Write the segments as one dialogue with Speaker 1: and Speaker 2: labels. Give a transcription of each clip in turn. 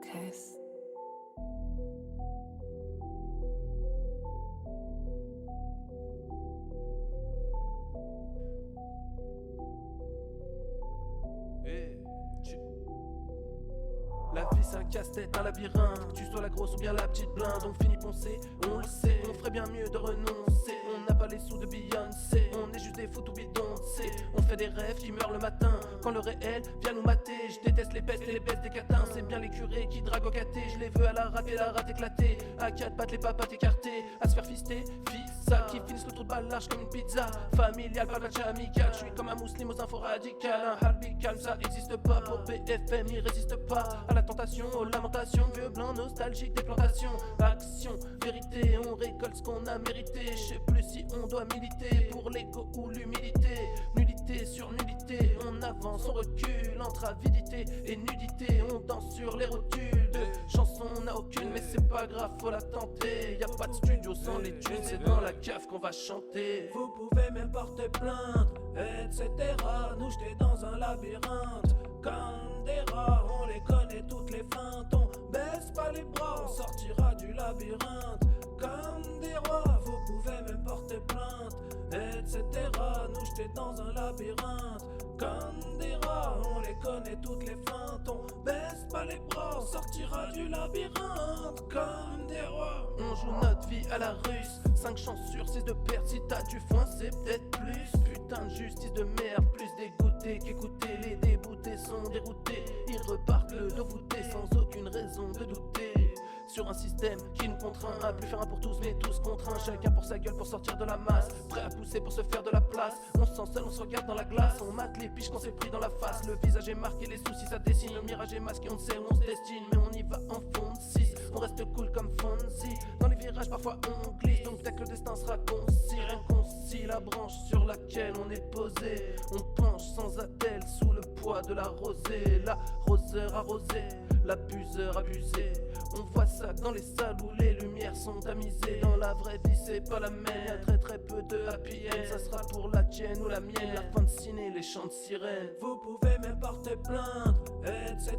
Speaker 1: Focus.
Speaker 2: La vie c'est un casse-tête, un labyrinthe. Que tu sois la grosse ou bien la petite blinde, on finit poncer, on le sait. On ferait bien mieux de renoncer. On n'a pas les sous de Beyoncé, on est juste des fous tout bidons, c'est. On fait des rêves qui meurent le matin quand le réel vient nous mater. Je déteste les pestes et les baisses des catins. C'est bien les curés qui draguent au caté. Je les veux à la rate éclatée. À quatre pattes les papates écartées. À se faire fister, ça qui finissent le trou de balle large comme une pizza. Familial, pas de match amical. Je suis comme un mousseline aux infos radicales. Un heartbeat calme, ça existe pas. Pour BFM, il résiste pas à la tentation, aux lamentations. Vieux blanc nostalgique des plantations. Action, vérité, on récolte ce qu'on a mérité. Je sais plus si on doit militer pour l'ego ou l'humilité. Nullité sur nullité, on avance, on recule entre avidité et nudité. On danse sur les rotules de chansons, on n'a aucune, mais c'est pas grave, faut la tenter. Y a pas de studio sans les thunes, c'est dans la cave qu'on va chanter.
Speaker 3: Vous pouvez même porter plainte, etc. Nous jeter dans un labyrinthe. Comme des rats, on les connaît toutes les feintes. On baisse pas les bras, on sortira du labyrinthe. Comme des rois, vous pouvez même porter plainte, etc. Nous jeter dans un labyrinthe. Comme des rats, on les connaît toutes les feintes. On baisse pas les bras, on sortira du labyrinthe. Comme des rois.
Speaker 2: On joue notre vie à la russe. 5 chances sur 6 de perte. Si t'as du foin, c'est peut-être plus. Putain de justice de merde. Plus dégoûté qu'écouter. Les déboutés sont déroutés. Ils repartent le dos voûté sans aucune raison de douter. Sur un système qui nous contraint à plus faire un pour tous mais tous contraints. Chacun pour sa gueule pour sortir de la masse. Prêt à pousser pour se faire de la place. On se sent seul, on se regarde dans la glace. On mate les piches qu'on s'est pris dans la face. Le visage est marqué, les soucis ça dessine. Le mirage est masqué, on sait où on se destine. Mais on y va en fond de 6. On reste cool comme Fonzie. Dans les virages parfois on glisse. Donc dès que le destin sera concis, inconcis, la branche sur laquelle on est posé. On penche sans attelle sous le poids de la rosée. La roseur arrosée, l'abuseur abusé. On voit ça dans les salles où les lumières sont tamisées. Dans la vraie vie c'est pas la même. Y'a très peu de happy end. Ça sera pour la tienne ou la mienne. La fin de ciné, les chants de sirènes.
Speaker 3: Vous pouvez même porter plainte, etc.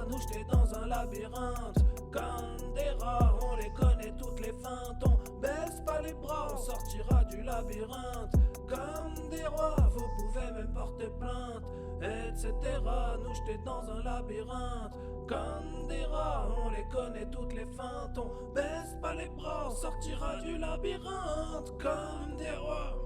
Speaker 3: Nous jeter dans un labyrinthe. Comme des rats, on les connaît toutes les feintes. On baisse pas les bras, on sortira du labyrinthe. Comme des rois, vous pouvez même porter plainte, etc. Nous jeter dans un labyrinthe. Comme des rats, on les connaît toutes les feintes. On baisse pas les bras, on sortira du labyrinthe. Comme des rois.